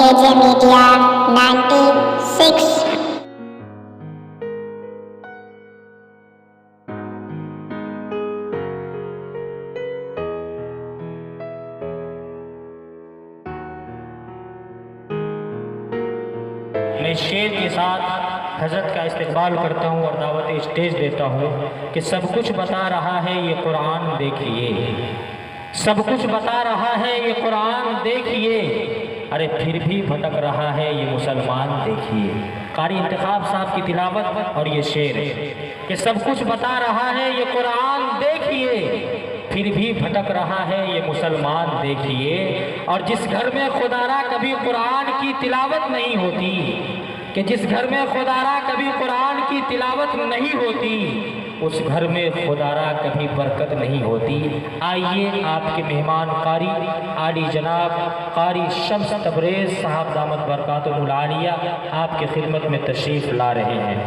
AJ Media 96। मैं शेर के साथ हज़रत का इस्तकबाल करता हूँ और दावत स्टेज देता हूँ कि सब कुछ बता रहा है ये कुरान देखिए, सब कुछ बता रहा है ये कुरान देखिए, अरे फिर भी भटक रहा है ये मुसलमान देखिए। कारी इंतखाब साहब की तिलावत और ये शेर कि सब कुछ बता रहा है ये कुरान देखिए, फिर भी भटक रहा है ये मुसलमान देखिए। और जिस घर में खुदारा कभी कुरान की तिलावत नहीं होती, कि जिस घर में खुदारा कभी कुरान की तिलावत नहीं होती, उस घर में खुदारा कभी बरकत नहीं होती। आइए आपके मेहमान कारी आली जनाब कारी शम्स तबरेज़ साहब दामत बरकातुहुल आलिया आपके खिदमत में तशरीफ़ ला रहे हैं।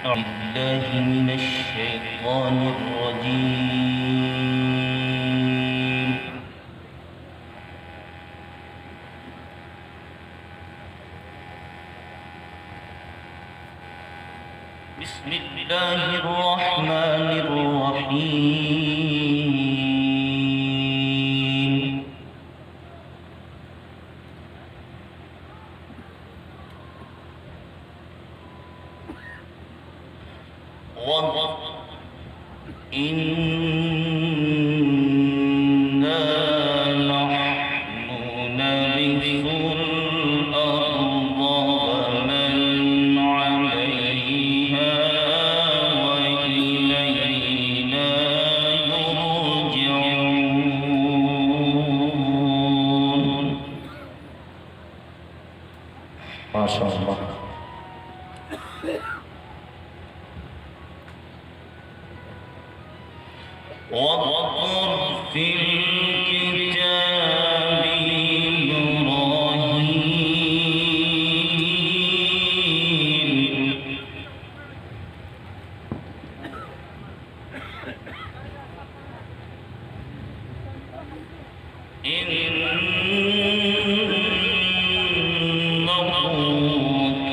बिस्मिल्लाहि मिनश्शैतानिर रजीम। बिस्मिल्लाहिर रहमानिर रहीम। إنا نحن نرث الأرض ومن عليها وإلينا يرجعون। ما شاء الله। واذكر في الكتاب إبراهيم إنه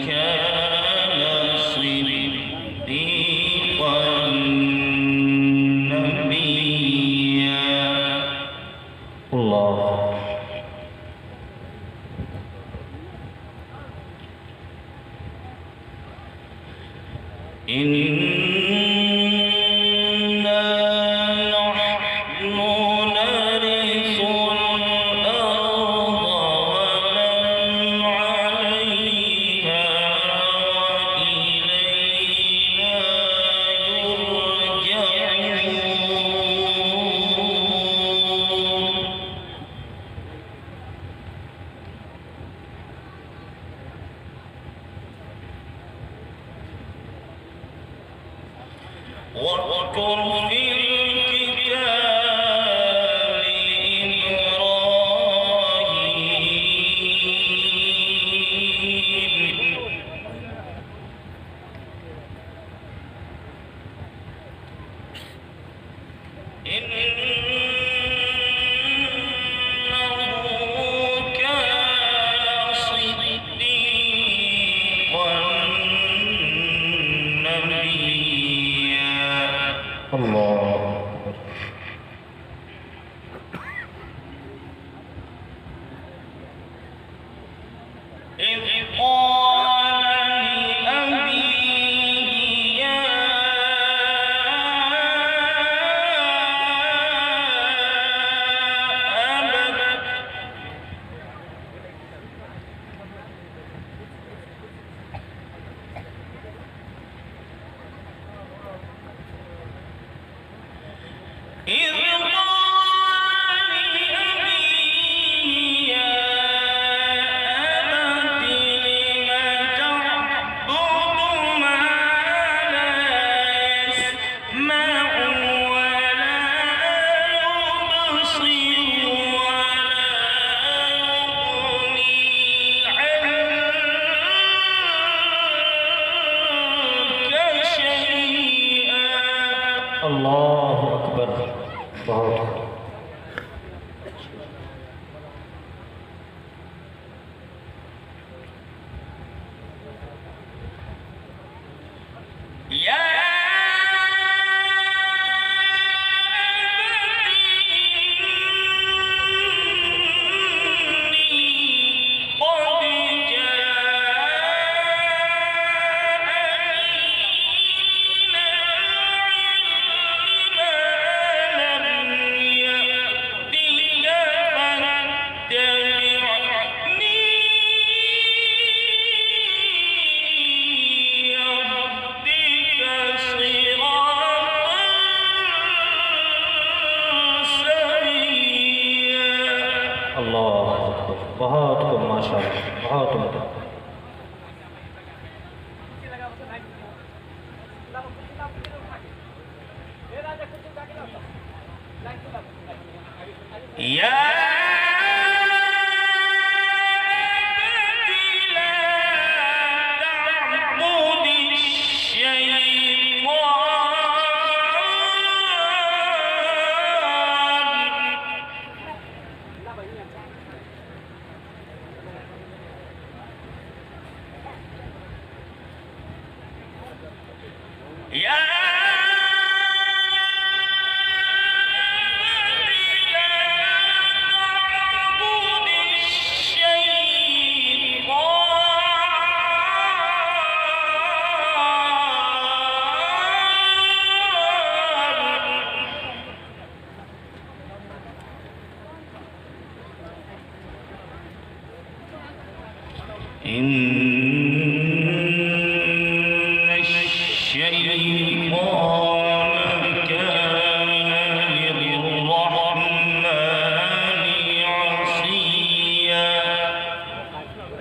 كان صديقا الله إنا نحن نرث الأرض ومن عليها وإلينا يرجعون. واذكر في الكتاب إبراهيم إنه كان صديقا نبيا. الله إذ قال لأبيه يا أبت अल्लाह अकबर। बहुत या बहुत खूब माशाअल्लाह, बहुत उम्दा। या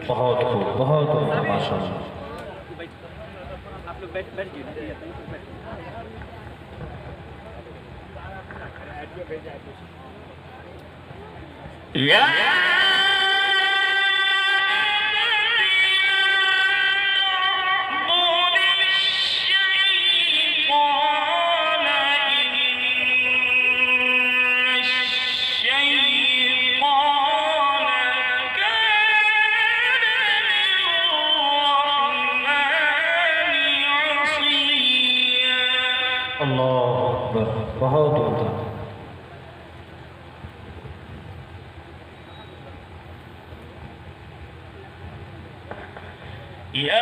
बहुत खूब, बहुत उम्दा माशाअल्लाह। आप लोग बैठ बैठ या अल्लाह अकबर, बहुत उम्दा। या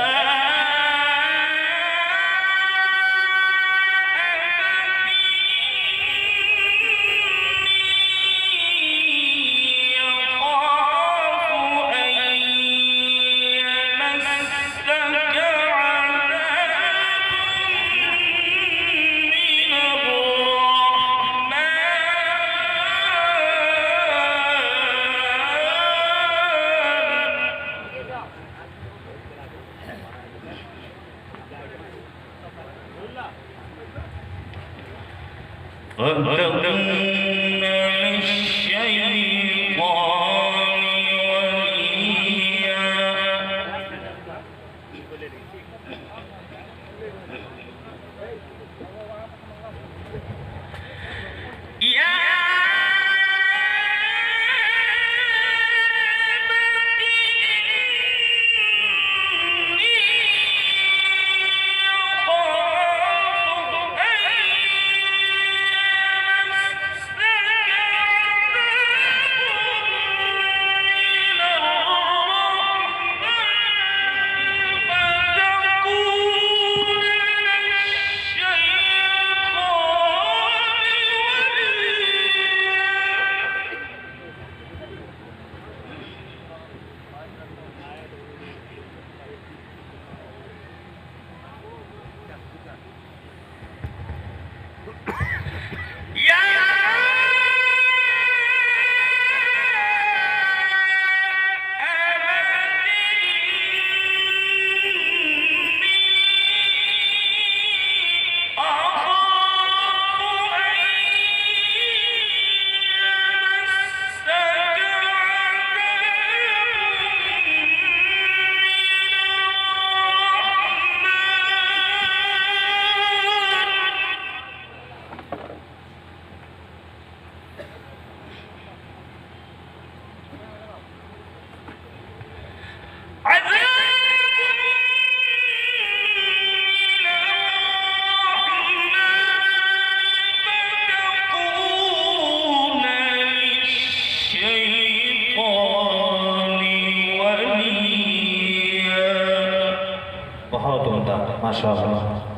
बहुत उम्दा, माशाअल्लाह।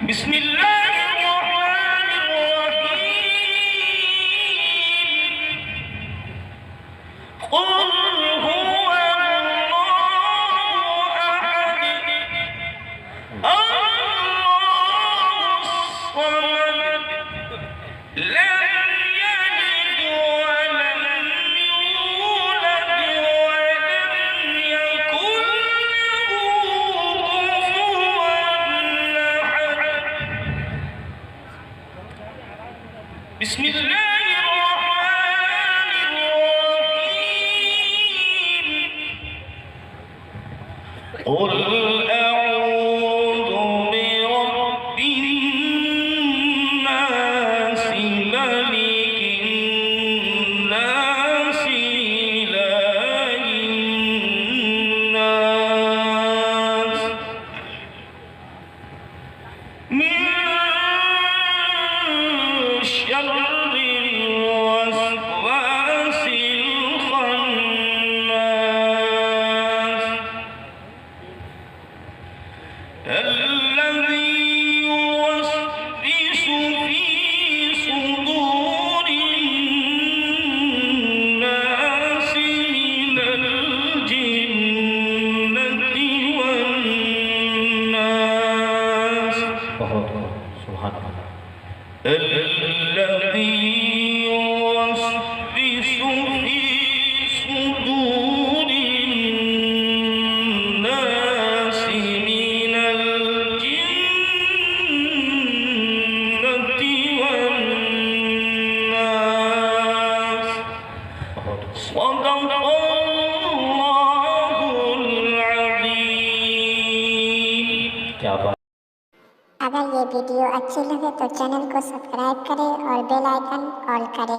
بسم الله الرحمن الرحيم قل هو الله أحد الله الصمد لم يلد ولم يولد ولم يكن له كفوا أحد بسم الله الرحمن الرحيم قل أعوذ برب الناس ملك الناس إله الناس من شر الوسواس الخناس الذي يوسوس في صدور الناس من الجنة والناس बहुत खूब, सुभान अल्लाह. الذي يوسوس في صدور الناس من الجنة والناس बहुत खूब. صدق الله العظيم. क्या बात. अगर ये वीडियो अच्छी लगे तो चैनल को सब्सक्राइब करें और बेल आइकन ऑल करें।